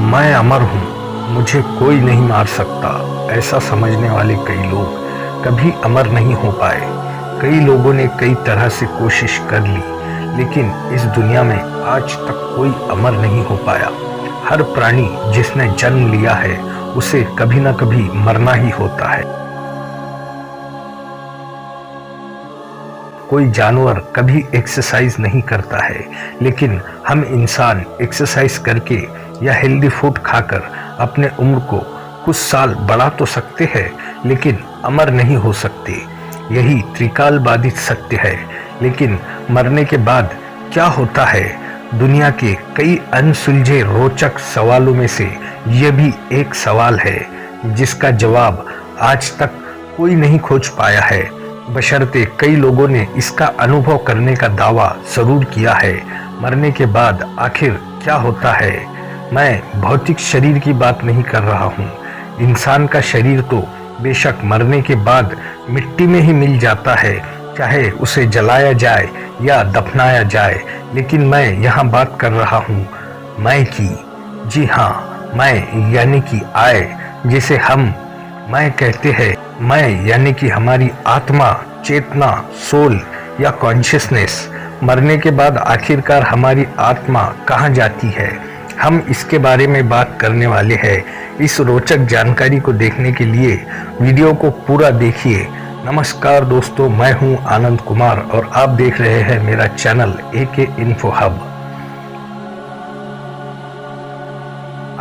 मैं अमर हूँ, मुझे कोई नहीं मार सकता, ऐसा समझने वाले कई लोग कभी अमर नहीं हो पाए। कई लोगों ने कई तरह से कोशिश कर ली, लेकिन इस दुनिया में आज तक कोई अमर नहीं हो पाया। हर प्राणी जिसने जन्म लिया है उसे कभी न कभी मरना ही होता है। कोई जानवर कभी एक्सरसाइज नहीं करता है, लेकिन हम इंसान एक्सरसाइज करके या हेल्दी फूड खाकर अपने उम्र को कुछ साल बढ़ा तो सकते हैं, लेकिन अमर नहीं हो सकते। यही त्रिकाल बाधित सत्य है। लेकिन मरने के बाद क्या होता है? दुनिया के कई अनसुलझे रोचक सवालों में से यह भी एक सवाल है जिसका जवाब आज तक कोई नहीं खोज पाया है, बशर्ते कई लोगों ने इसका अनुभव करने का दावा जरूर किया है। मरने के बाद आखिर क्या होता है? मैं भौतिक शरीर की बात नहीं कर रहा हूँ। इंसान का शरीर तो बेशक मरने के बाद मिट्टी में ही मिल जाता है, चाहे उसे जलाया जाए या दफनाया जाए, लेकिन मैं यहाँ बात कर रहा हूँ मैं की। जी हाँ, मैं यानी कि आय, जिसे हम मैं कहते हैं। मैं यानी कि हमारी आत्मा, चेतना, सोल या कॉन्शियसनेस। मरने के बाद आखिरकार हमारी आत्मा कहाँ जाती है? हम इसके बारे में बात करने वाले हैं। इस रोचक जानकारी को देखने के लिए वीडियो को पूरा देखिए। नमस्कार दोस्तों, मैं हूं आनंद कुमार और आप देख रहे हैं मेरा चैनल AK इन्फो हब।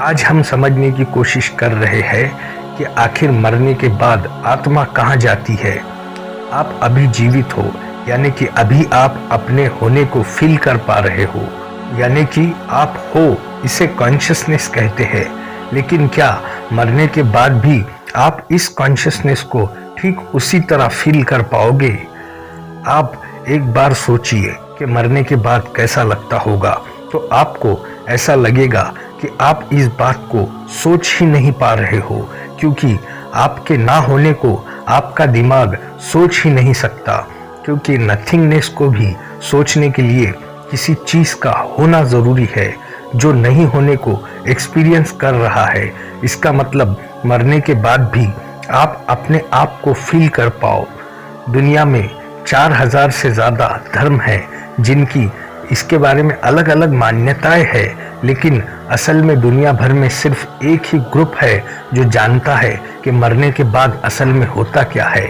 आज हम समझने की कोशिश कर रहे हैं कि आखिर मरने के बाद आत्मा कहाँ जाती है। आप अभी जीवित हो, यानी कि अभी आप अपने होने को फील कर पा रहे हो, यानी कि आप हो, इसे कॉन्शियसनेस कहते हैं। लेकिन क्या मरने के बाद भी आप इस कॉन्शियसनेस को ठीक उसी तरह फील कर पाओगे? आप एक बार सोचिए कि मरने के बाद कैसा लगता होगा, तो आपको ऐसा लगेगा कि आप इस बात को सोच ही नहीं पा रहे हो, क्योंकि आपके ना होने को आपका दिमाग सोच ही नहीं सकता। क्योंकि नथिंगनेस को भी सोचने के लिए किसी चीज़ का होना ज़रूरी है जो नहीं होने को एक्सपीरियंस कर रहा है। इसका मतलब मरने के बाद भी आप अपने आप को फील कर पाओ। दुनिया में 4000 से ज़्यादा धर्म हैं जिनकी इसके बारे में अलग अलग मान्यताएं हैं, लेकिन असल में दुनिया भर में सिर्फ एक ही ग्रुप है जो जानता है कि मरने के बाद असल में होता क्या है।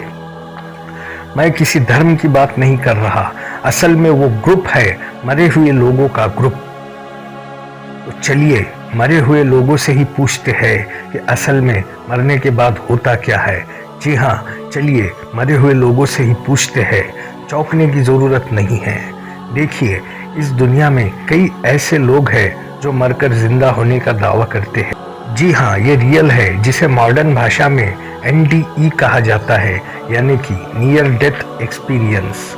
मैं किसी धर्म की बात नहीं कर रहा, असल में वो ग्रुप है मरे हुए लोगों का ग्रुप। तो चलिए मरे हुए लोगों से ही पूछते हैं कि असल में मरने के बाद होता क्या है। जी हाँ, चलिए मरे हुए लोगों से ही पूछते हैं। चौंकने की ज़रूरत नहीं है। देखिए, इस दुनिया में कई ऐसे लोग हैं जो मरकर जिंदा होने का दावा करते हैं। जी हाँ, ये रियल है, जिसे मॉडर्न भाषा में NDE कहा जाता है, यानी कि नियर डेथ एक्सपीरियंस।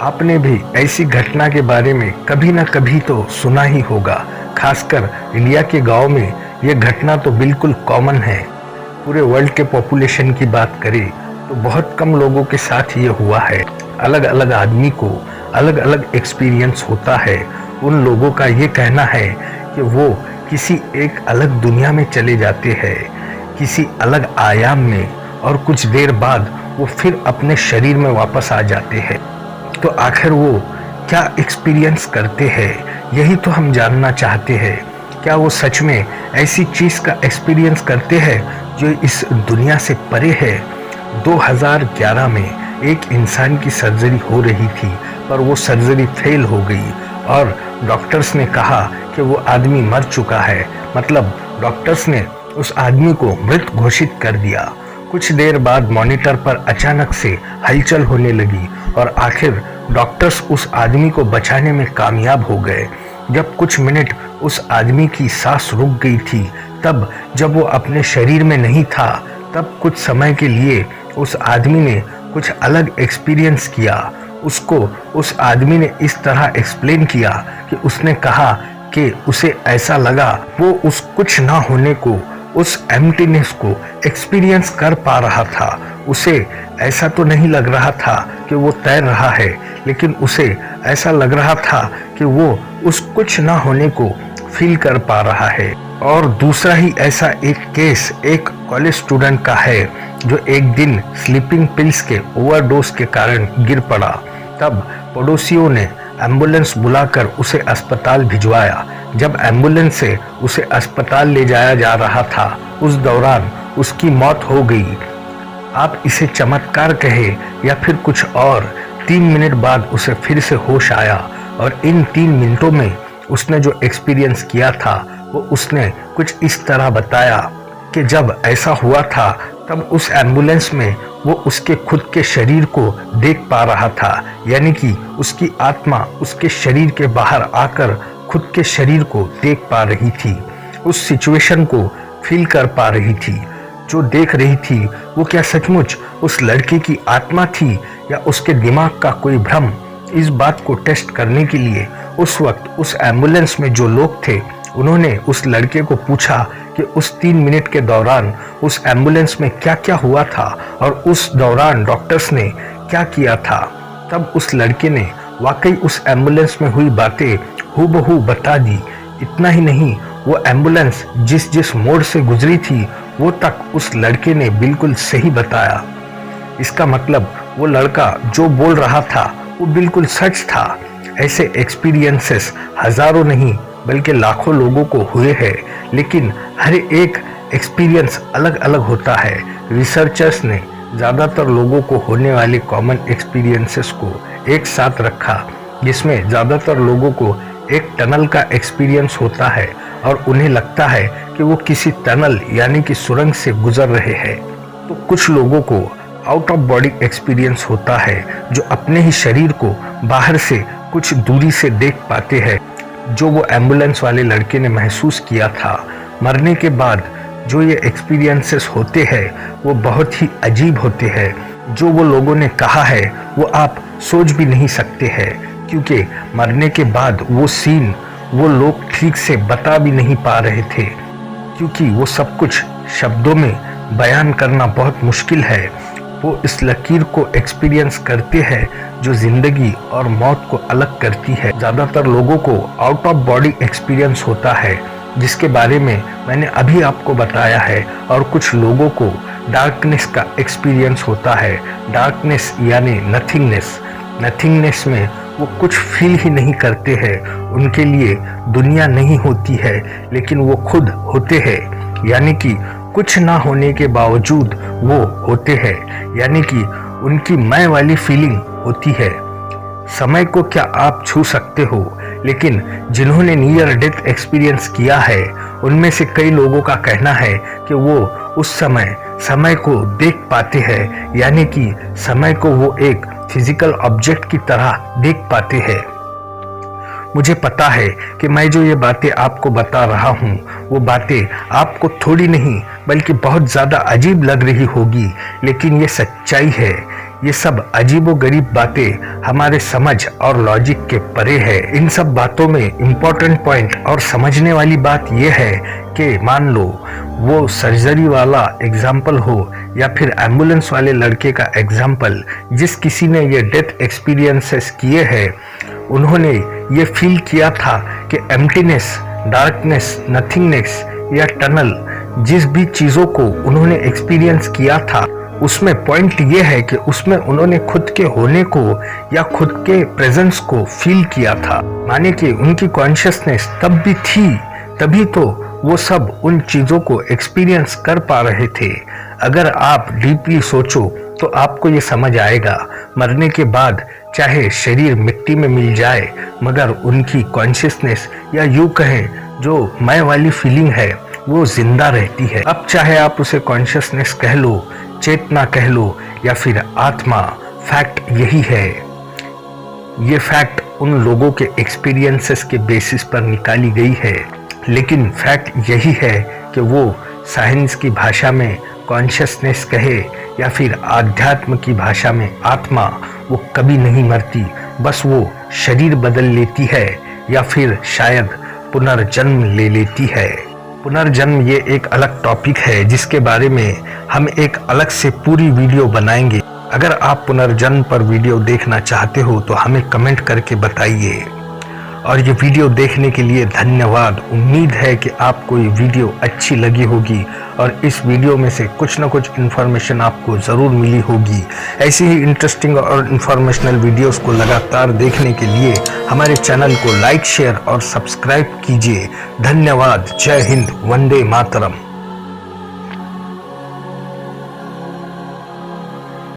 आपने भी ऐसी घटना के बारे में कभी ना कभी तो सुना ही होगा। खासकर इंडिया के गांव में ये घटना तो बिल्कुल कॉमन है। पूरे वर्ल्ड के पॉपुलेशन की बात करें तो बहुत कम लोगों के साथ ये हुआ है। अलग अलग आदमी को अलग अलग एक्सपीरियंस होता है। उन लोगों का ये कहना है कि वो किसी एक अलग दुनिया में चले जाते हैं, किसी अलग आयाम में, और कुछ देर बाद वो फिर अपने शरीर में वापस आ जाते हैं। तो आखिर वो क्या एक्सपीरियंस करते हैं, यही तो हम जानना चाहते हैं। क्या वो सच में ऐसी चीज़ का एक्सपीरियंस करते हैं जो इस दुनिया से परे है? 2011 में एक इंसान की सर्जरी हो रही थी, पर वो सर्जरी फेल हो गई और डॉक्टर्स ने कहा कि वो आदमी मर चुका है। मतलब डॉक्टर्स ने उस आदमी को मृत घोषित कर दिया। कुछ देर बाद मॉनिटर पर अचानक से हलचल होने लगी और आखिर डॉक्टर्स उस आदमी को बचाने में कामयाब हो गए। जब कुछ मिनट उस आदमी की सांस रुक गई थी, तब जब वो अपने शरीर में नहीं था, तब कुछ समय के लिए उस आदमी ने कुछ अलग एक्सपीरियंस किया। उसको उस आदमी ने इस तरह एक्सप्लेन किया कि उसने कहा कि उसे ऐसा लगा वो उस कुछ ना होने को, उस एम्प्टीनेस को एक्सपीरियंस कर पा रहा था। उसे ऐसा तो नहीं लग रहा था कि वो तैर रहा है, लेकिन उसे ऐसा लग रहा था कि वो उस कुछ ना होने को फील कर पा रहा है। और दूसरा ही ऐसा एक केस एक कॉलेज स्टूडेंट का है जो एक दिन स्लीपिंग पिल्स के ओवरडोज के कारण गिर पड़ा। तब पड़ोसियों ने एम्बुलेंस बुलाकर उसे अस्पताल भिजवाया। जब एम्बुलेंस से उसे अस्पताल ले जाया जा रहा था, उस दौरान उसकी मौत हो गई। आप इसे चमत्कार कहे या फिर कुछ और, 3 मिनट बाद उसे फिर से होश आया और इन 3 मिनटों में उसने जो एक्सपीरियंस किया था वो उसने कुछ इस तरह बताया कि जब ऐसा हुआ था तब उस एम्बुलेंस में वो उसके खुद के शरीर को देख पा रहा था, यानी कि उसकी आत्मा उसके शरीर के बाहर आकर खुद के शरीर को देख पा रही थी, उस सिचुएशन को फील कर पा रही थी। जो देख रही थी वो क्या सचमुच उस लड़के की आत्मा थी या उसके दिमाग का कोई भ्रम? इस बात को टेस्ट करने के लिए उस वक्त उस एम्बुलेंस में जो लोग थे उन्होंने उस लड़के को पूछा कि उस 3 मिनट के दौरान उस एम्बुलेंस में क्या क्या हुआ था और उस दौरान डॉक्टर्स ने क्या किया था। तब उस लड़के ने वाकई उस एम्बुलेंस में हुई बातें हूबहू बता दी। इतना ही नहीं, वो एम्बुलेंस जिस मोड़ से गुजरी थी वो तक उस लड़के ने बिल्कुल सही बताया। इसका मतलब वो लड़का जो बोल रहा था वो बिल्कुल सच था। ऐसे एक्सपीरियंसेस हजारों नहीं बल्कि लाखों लोगों को हुए हैं, लेकिन हर एक एक्सपीरियंस अलग अलग होता है। रिसर्चर्स ने ज़्यादातर लोगों को होने वाले कॉमन एक्सपीरियंसेस को एक साथ रखा, जिसमें ज़्यादातर लोगों को एक टनल का एक्सपीरियंस होता है और उन्हें लगता है कि वो किसी टनल यानी कि सुरंग से गुजर रहे हैं। तो कुछ लोगों को आउट ऑफ बॉडी एक्सपीरियंस होता है, जो अपने ही शरीर को बाहर से कुछ दूरी से देख पाते हैं, जो वो एम्बुलेंस वाले लड़के ने महसूस किया था। मरने के बाद जो ये एक्सपीरियंसेस होते हैं वो बहुत ही अजीब होते हैं। जो वो लोगों ने कहा है वो आप सोच भी नहीं सकते हैं, क्योंकि मरने के बाद वो सीन वो लोग ठीक से बता भी नहीं पा रहे थे, क्योंकि वो सब कुछ शब्दों में बयान करना बहुत मुश्किल है। वो इस लकीर को एक्सपीरियंस करते हैं जो जिंदगी और मौत को अलग करती है। ज़्यादातर लोगों को आउट ऑफ बॉडी एक्सपीरियंस होता है, जिसके बारे में मैंने अभी आपको बताया है, और कुछ लोगों को डार्कनेस का एक्सपीरियंस होता है। डार्कनेस यानी नथिंगनेस। नथिंगनेस में वो कुछ फील ही नहीं करते हैं, उनके लिए दुनिया नहीं होती है, लेकिन वो खुद होते हैं, यानी कि कुछ ना होने के बावजूद वो होते हैं, यानी कि उनकी मैं वाली फीलिंग होती है। समय को क्या आप छू सकते हो, लेकिन जिन्होंने नियर डेथ एक्सपीरियंस किया है उनमें से कई लोगों का कहना है कि वो उस समय को देख पाते हैं, यानी कि समय को वो एक फिजिकल ऑब्जेक्ट की तरह देख पाते हैं। मुझे पता है कि मैं जो ये बातें आपको बता रहा हूँ वो बातें आपको थोड़ी नहीं बल्कि बहुत ज़्यादा अजीब लग रही होगी, लेकिन ये सच्चाई है। ये सब अजीबोगरीब बातें हमारे समझ और लॉजिक के परे है। इन सब बातों में इम्पोर्टेंट पॉइंट और समझने वाली बात यह है कि मान लो वो सर्जरी वाला एग्जाम्पल हो या फिर एम्बुलेंस वाले लड़के का एग्जाम्पल, जिस किसी ने ये डेथ एक्सपीरियंसेस किए हैं उन्होंने ये फील किया था कि एम्प्टीनेस, डार्कनेस, नथिंगनेस या टनल, जिस भी चीज़ों को उन्होंने एक्सपीरियंस किया था उसमें पॉइंट ये है कि उसमें उन्होंने खुद के होने को या खुद के प्रेजेंस को फील किया था। माने कि उनकी कॉन्शियसनेस तब भी थी, तभी तो वो सब उन चीज़ों को एक्सपीरियंस कर पा रहे थे। अगर आप डीपली सोचो तो आपको ये समझ आएगा, मरने के बाद चाहे शरीर मिट्टी में मिल जाए मगर उनकी कॉन्शियसनेस या यूँ कहें जो मैं वाली फीलिंग है वो जिंदा रहती है। अब चाहे आप उसे कॉन्शियसनेस कह लो, चेतना कह लो या फिर आत्मा, फैक्ट यही है। ये फैक्ट उन लोगों के एक्सपीरियंसेस के बेसिस पर निकाली गई है, लेकिन फैक्ट यही है कि वो साइंस की भाषा में कॉन्शियसनेस कहे या फिर आध्यात्म की भाषा में आत्मा, वो कभी नहीं मरती, बस वो शरीर बदल लेती है या फिर शायद पुनर्जन्म ले लेती है। पुनर्जन्म ये एक अलग टॉपिक है जिसके बारे में हम एक अलग से पूरी वीडियो बनाएंगे। अगर आप पुनर्जन्म पर वीडियो देखना चाहते हो तो हमें कमेंट करके बताइए। और ये वीडियो देखने के लिए धन्यवाद। उम्मीद है कि आपको ये वीडियो अच्छी लगी होगी और इस वीडियो में से कुछ ना कुछ इन्फॉर्मेशन आपको ज़रूर मिली होगी। ऐसी ही इंटरेस्टिंग और इन्फॉर्मेशनल वीडियोस को लगातार देखने के लिए हमारे चैनल को लाइक, शेयर और सब्सक्राइब कीजिए। धन्यवाद। जय हिंद। वंदे मातरम।